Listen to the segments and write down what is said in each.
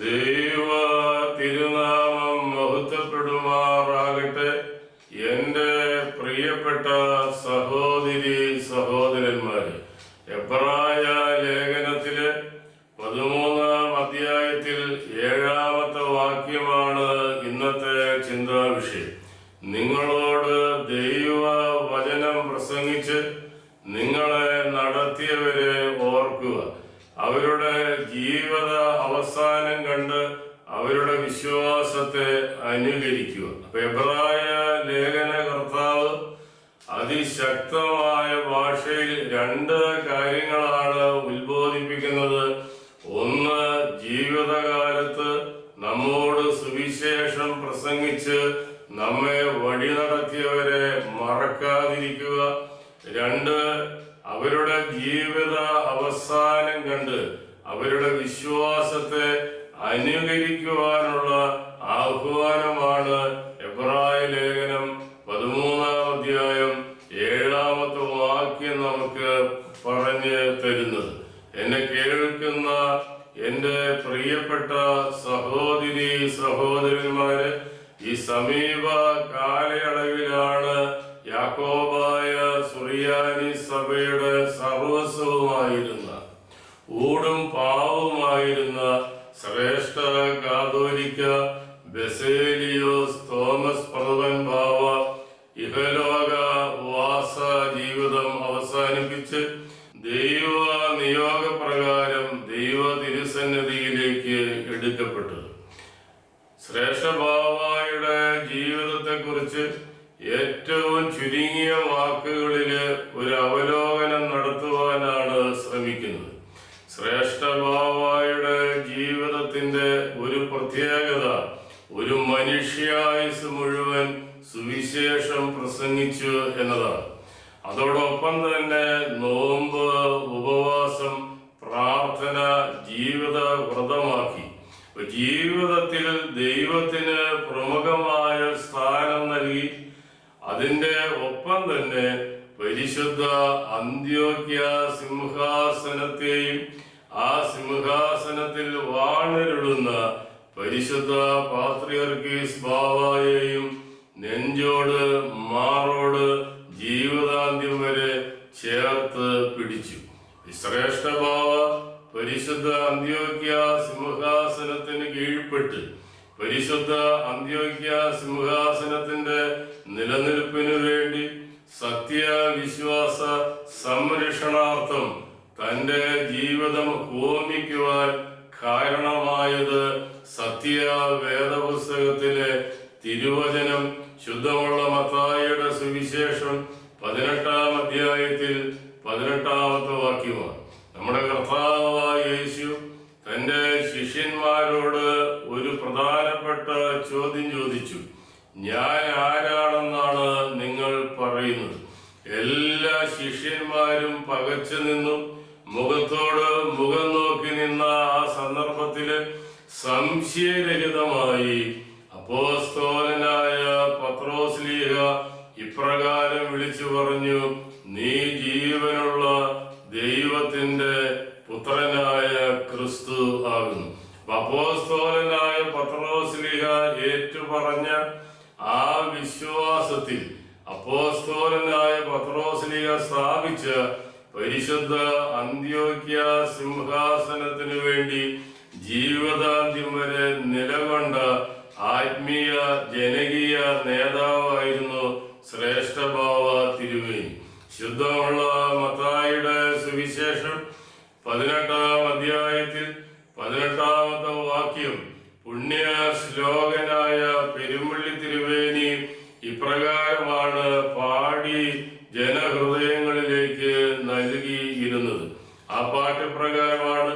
ദൈവ തിരുനാമം മഹത്വപ്പെടുമാറാകട്ടെ. എൻ്റെ പ്രിയപ്പെട്ട സഹോദരി സഹോദരന്മാരെ, എബ്രായ ലേഖനത്തിലെ 13-ാം അധ്യായത്തിൽ 7-ാമത്തെ വാക്യമാണ് ഇന്നത്തെ ചിന്താവിഷയം. നിങ്ങളോട് ദൈവ വചനം പ്രസംഗിച്ച് നിങ്ങളെ നടത്തിയവരെ ഓർക്കുക, അവരുടെ ജീവിത അവസാനം കണ്ട് അവരുടെ വിശ്വാസത്തെ അനുകരിക്കുക. അപ്പൊ എബ്രായ ലേഖന കർത്താവ് അതിശക്തമായ ഭാഷയിൽ 2 കാര്യങ്ങളാണ് ഉത്ബോധിപ്പിക്കുന്നത്. ഒന്ന്, ജീവിതകാലത്ത് നമ്മോട് സുവിശേഷം പ്രസംഗിച്ച് നമ്മെ വഴി നടത്തിയവരെ മറക്കാതിരിക്കുക. 2, അവരുടെ ജീവിത അവസാനം കണ്ട് അവരുടെ വിശ്വാസത്തെ അനുകരിക്കുവാനുള്ള ആഹ്വാനമാണ് എബ്രായ ലേഖനം 13-ാം അധ്യായം 7-ാമത്തെ വാക്യം നമുക്ക് പറഞ്ഞു തരുന്നത്. എന്നെ കേൾക്കുന്ന എൻ്റെ പ്രിയപ്പെട്ട സഹോദരി സഹോദരന്മാരെ, ഈ സമീപ കാലയളവിലാണ് യാക്കോബായ സുറിയാനി സഭയുടെ സർവസ്വവുമായിരുന്ന, ഊടും പാവുമായിരുന്ന ശ്രേഷ്ഠ കാതോലിക്ക ബസേലിയോസ് തോമസ് പ്രഥമൻ ബാവ ഇഹലോക വാസ ജീവിതം അവസാനിപ്പിച്ച് ദൈവ നിയോഗപ്രകാരം ദൈവ തിരുസന്നിധിയിലേക്ക് എടുക്കപ്പെട്ടത്. ശ്രേഷ്ഠ ബാവയുടെ ജീവിതത്തെക്കുറിച്ച് ഏറ്റവും ചുരുങ്ങിയ വാക്കുകളില് ഒരു അവലോകനം നടത്തുവാനാണ് ശ്രമിക്കുന്നത്. ശ്രേഷ്ഠ ബാവയുടെ ജീവിതത്തിന്റെ ഒരു പ്രത്യേകത, ഒരു മനുഷ്യായുസ് മുഴുവൻ സുവിശേഷം പ്രസംഗിച്ചു എന്നതാണ്. അതോടൊപ്പം തന്നെ നോമ്പ്, ഉപവാസം, പ്രാർത്ഥന ജീവിത വ്രതമാക്കി. ജീവിതത്തിൽ ദൈവത്തിന് പ്രമുഖമായ സ്ഥാനം നൽകി. അതിന്റെ ഒപ്പം തന്നെ പരിശുദ്ധ അന്ത്യോക്യ സിംഹാസനത്തെയും ആ സിംഹാസനത്തിൽ വാണരുളുന്ന പരിശുദ്ധ പാത്രിയർക്കീസ് ബാവയെയും നെഞ്ചോട് മാറോട് ജീവിതാന്ത്യം വരെ ചേർത്ത് പിടിച്ചു. ശ്രേഷ്ഠ ബാവ പരിശുദ്ധ അന്ത്യോക്യ സിംഹാസനത്തിന് കീഴ്പ്പെട്ട് പരിശുദ്ധ അന്ത്യോക്യ സിംഹാസനത്തിന്റെ നിലനിൽപ്പിനു വേണ്ടി സത്യവിശ്വാസ സംരക്ഷണാർത്ഥം തന്റെ ജീവിതം ഹോമിക്കുവാൻ കാരണമായത് സത്യവേദപുസ്തകത്തിലെ തിരുവചനം, ശുദ്ധമുള്ള മത്തായിയുടെ സുവിശേഷം 18-ാം അധ്യായത്തിൽ 18-ാമത്തെ വാക്യമാണ്. നമ്മുടെ കർത്താവായ യേശു തന്റെ ശിഷ്യന്മാരോട് ഒരു പ്രധാനപ്പെട്ട ചോദ്യം ചോദിച്ചു. ഞാൻ ആരാണെന്നാണ് നിങ്ങൾ പറയുന്നത്? എല്ലാ ശിഷ്യന്മാരും പകച്ചു നിന്നു. മുഖത്തോട് മുഖം നോക്കി നിന്ന ആ സന്ദർഭത്തില് സംശയരഹിതമായി അപ്പോസ്തലനായ പത്രോസ്ലീഹ ഇപ്രകാരം വിളിച്ചു പറഞ്ഞു, നീ ജീവനുള്ള ദൈവത്തിന്റെ പുത്രനായ ക്രിസ്തു ആകുന്നു. അപ്പോസ്തലനായ പത്രോസ്ലീഹ ഏറ്റുപറഞ്ഞ ആ വിശ്വാസത്തിൽ അപ്പോസ്തലനായ പത്രോസ്ലീഹ സ്ഥാപിച്ച പരിശുദ്ധ അന്ത്യോക്യ സിംഹാസനത്തിനു വേണ്ടി ജീവിതാന്ത്യം വരെ നിലകൊണ്ട ആത്മീയ ജനകീയ നേതാവായിരുന്നു ശ്രേഷ്ഠ ബാവ തിരുമേനി. ശുദ്ധമുള്ള മത്തായിയുടെ സുവിശേഷം 18-ാം അധ്യായത്തിൽ 18-ാമത്തെ വാക്യം പുണ്യ ശ്ലോകനായ പെരുമ്പള്ളി തിരുമേനി ഇപ്രകാരമാണ് പാടി ജനഹൃദയങ്ങളിലേക്ക് നൽകിയിരുന്നത്. ആ പാട്ട് പ്രകാരമാണ്: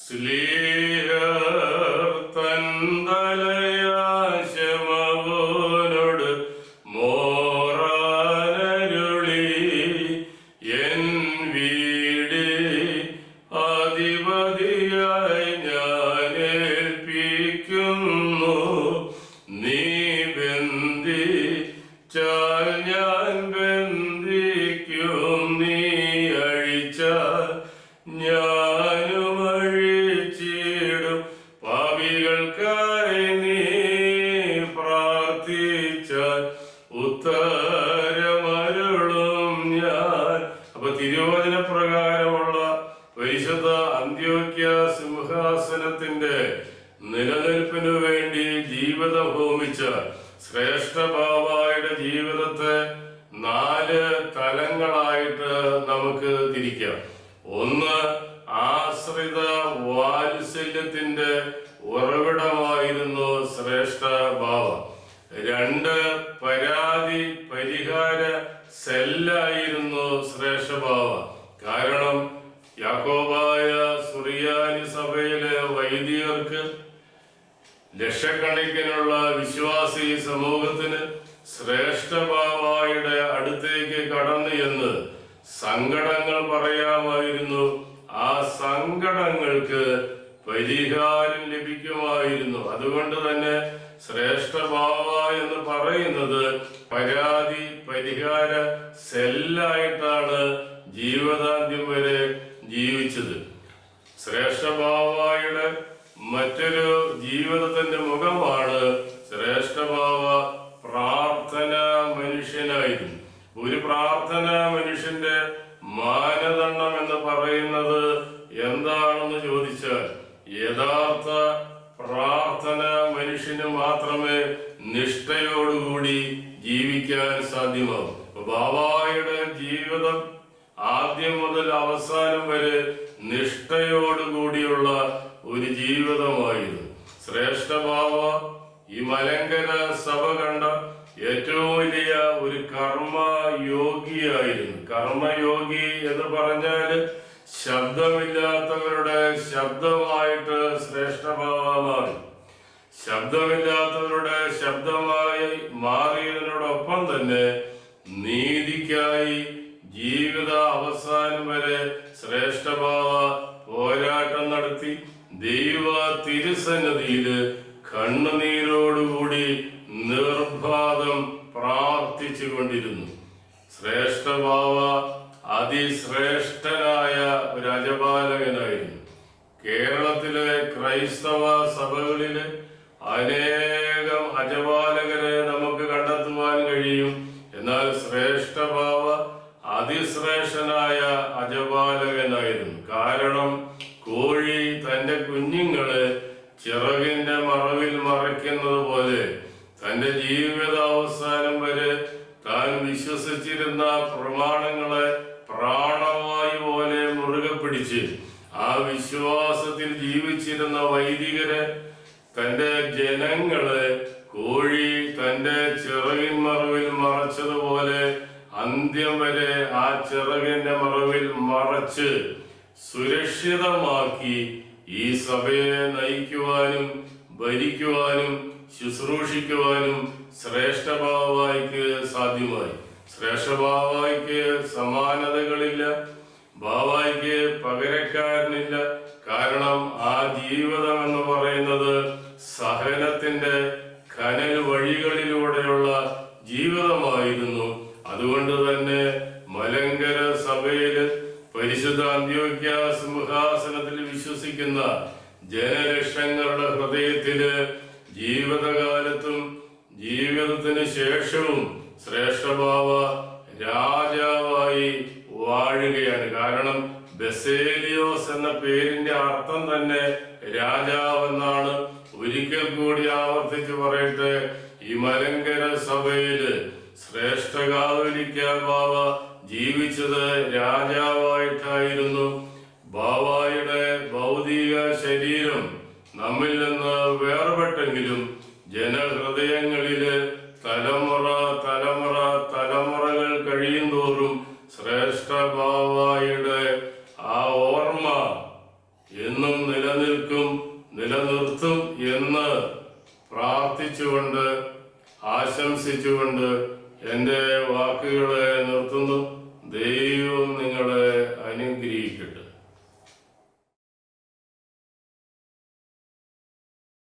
സ്ലീഹർത്തന്തലയാശമവനോട് മോറാനരുളി എൻ വീട് അധിപതിയായി ഞാൻ ഏൽപ്പിക്കുന്നു. നീ ബന്ധിച്ചാൽ ഞാൻ ബന്ധിക്കും, നീ അഴിച്ചാൽ ഞാനും അഴിച്ചിടും. പാപി പ്രാർത്ഥിച്ചാൽ ഉത്തരമരുളും ഞാൻ. അപ്പൊ തിരുവചന പ്രകാരമുള്ള പരിശുദ്ധ അന്ത്യോക്യ സിംഹാസനത്തിന്റെ നിലനിൽപ്പിനു വേണ്ടി ജീവിതം ഹോമിച്ച ശ്രേഷ്ഠ ബാവായുടെ ജീവിതത്തെ 4 തലങ്ങളായിട്ട് നമുക്ക് തിരിക്കാം. ഒന്ന്, ആശ്രിത വാത്സല്യത്തിന്റെ ഉറവിടമായിരുന്നു ശ്രേഷ്ഠ ബാവ. 2, പരാതി പരിഹാര സെല്ലായിരുന്നു ശ്രേഷ്ഠ ബാവ. കാരണം യാക്കോബായ സുറിയാനി സഭയിലെ വൈദികർക്ക്, ലക്ഷക്കണക്കിനുള്ള വിശ്വാസി സമൂഹത്തിന് ശ്രേഷ്ഠ ബാവായുടെ അടുത്തേക്ക് കടന്നു എന്ന് സങ്കടങ്ങൾ പറയാമായിരുന്നു. ആ സങ്കടങ്ങൾക്ക് പരിഹാരം ലഭിക്കുമായിരുന്നു. അതുകൊണ്ട് തന്നെ ശ്രേഷ്ഠ ബാവ എന്ന് പറയുന്നത് പരാതി പരിഹാര സെല്ലായിട്ടാണ് ജീവിതാന്ത്യം വരെ ജീവിച്ചത്. ശ്രേഷ്ഠ ബാവയുടെ മറ്റൊരു ജീവിതത്തിന്റെ മുഖമാണ് ശ്രേഷ്ഠ ബാവ പ്രാർത്ഥനാ മനുഷ്യനായിരുന്നു. ഒരു പ്രാർത്ഥനാ മനുഷ്യന്റെ മാനദണ്ഡം എന്ന് പറയുന്നത് എന്താണെന്ന് ചോദിച്ചാൽ, യഥാർത്ഥ പ്രാർത്ഥന മനുഷ്യന് മാത്രമേ നിഷ്ഠയോടുകൂടി ജീവിക്കാൻ സാധ്യമാകൂ. ബാവായുടെ ജീവിതം ആദ്യം മുതൽ അവസാനം വരെ നിഷ്ഠയോടുകൂടിയുള്ള ഒരു ജീവിതമായിരുന്നു. ശ്രേഷ്ഠ ബാവ ഈ മലങ്കര സഭ കണ്ട ഏറ്റവും വലിയ ഒരു കർമ്മയോഗിയായിരുന്നു. കർമ്മയോഗി എന്ന് പറഞ്ഞാൽ ശബ്ദമില്ലാത്തവരുടെ ശബ്ദമായിട്ട് ശ്രേഷ്ഠ ബാവ മാറി. ശബ്ദമില്ലാത്തവരുടെ ശബ്ദമായി മാറിയതിനോടൊപ്പം തന്നെ നീതിക്കായി ജീവിത അവസാനം വരെ ശ്രേഷ്ഠ ബാവ പോരാട്ടം നടത്തി ദൈവ തിരുസന്നിധിയില് കണ്ണുനീരോടുകൂടി നിർബാധം പ്രാർത്ഥിച്ചു കൊണ്ടിരുന്നു. ശ്രേഷ്ഠ ബാവ അതിശ്രേഷ്ഠനായ ഒരു അജപാലകനായിരുന്നു. കേരളത്തിലെ ക്രൈസ്തവ സഭകളില് അനേകം അജപാലകരെ നമുക്ക് കണ്ടെത്തുവാൻ കഴിയും. എന്നാൽ ശ്രേഷ്ഠ ബാവ അതിശ്രേഷ്ഠനായ അജപാലകനായിരുന്നു. കാരണം കോഴി തന്റെ കുഞ്ഞുങ്ങളെ ചിറകിന്റെ മറവിൽ മറയ്ക്കുന്നത് പോലെ തന്റെ ജീവിതാവസാനം വരെ താൻ വിശ്വസിച്ചിരുന്ന പ്രമാണങ്ങളെ പ്രാണവായു പോലെ മുറുകെ പിടിച്ച് ആ വിശ്വാസത്തിൽ ജീവിച്ചിരുന്ന വൈദികരെ, തന്റെ ജനങ്ങളെ കോഴി തന്റെ ചിറകിൻ മറവിൽ മറച്ചതുപോലെ അന്ത്യം വരെ ആ ചിറകിന്റെ മറവിൽ മറച്ച് സുരക്ഷിതമാക്കി ഈ സഭയെ നയിക്കുവാനും ഭരിക്കുവാനും ശുശ്രൂഷിക്കുവാനും ശ്രേഷ്ഠ ബാവായ്ക്ക് സാധ്യമായി. ശ്രേഷ്ഠ ബാവായ്ക്ക് സമാനതകളില്ല, ബാവായ്ക്ക് പകരക്കാരനില്ല. കാരണം ആ ജീവിതം എന്ന് പറയുന്നത് സഹനത്തിന്റെ കനൽ വഴികളിലൂടെയുള്ള ജീവിതമായിരുന്നു. അതുകൊണ്ട് തന്നെ മലങ്കര സഭയില് പരിശുദ്ധ അന്ത്യോക്യ സിംഹാസനത്തിൽ വിശ്വസിക്കുന്ന ജനലക്ഷങ്ങളുടെ ഹൃദയത്തില് ജീവിതകാലത്തും ജീവിതത്തിന് ശേഷവും ശ്രേഷ്ഠ ബാവ രാജാവായി വാഴുകയാണ്. കാരണം ബസേലിയോസ് എന്ന പേരിന്റെ അർത്ഥം തന്നെ രാജാവെന്നാണ്. ഒരിക്കൽ കൂടി ആവർത്തിച്ച് പറയട്ടെ, ഈ മലങ്കര സഭയില് ശ്രേഷ്ഠ കാതോലിക്ക ബാവ ജീവിച്ചത് രാജാവായിട്ടായിരുന്നു. ബാവായുടെ ഭൗതിക ശരീരം നമ്മിൽ നിന്ന് വേർപെട്ടെങ്കിലും ജനഹൃദയങ്ങളില് തലമുറകൾ കഴിയും തോറും ശ്രേഷ്ഠ ബാവായുടെ ആ ഓർമ്മ എന്നും നിലനിർത്തും എന്ന് പ്രാർത്ഥിച്ചുകൊണ്ട് ആശംസിച്ചുകൊണ്ട് എൻ്റെ വാക്കുകളെ നിർത്തുന്നു. ദൈവം നിങ്ങളെ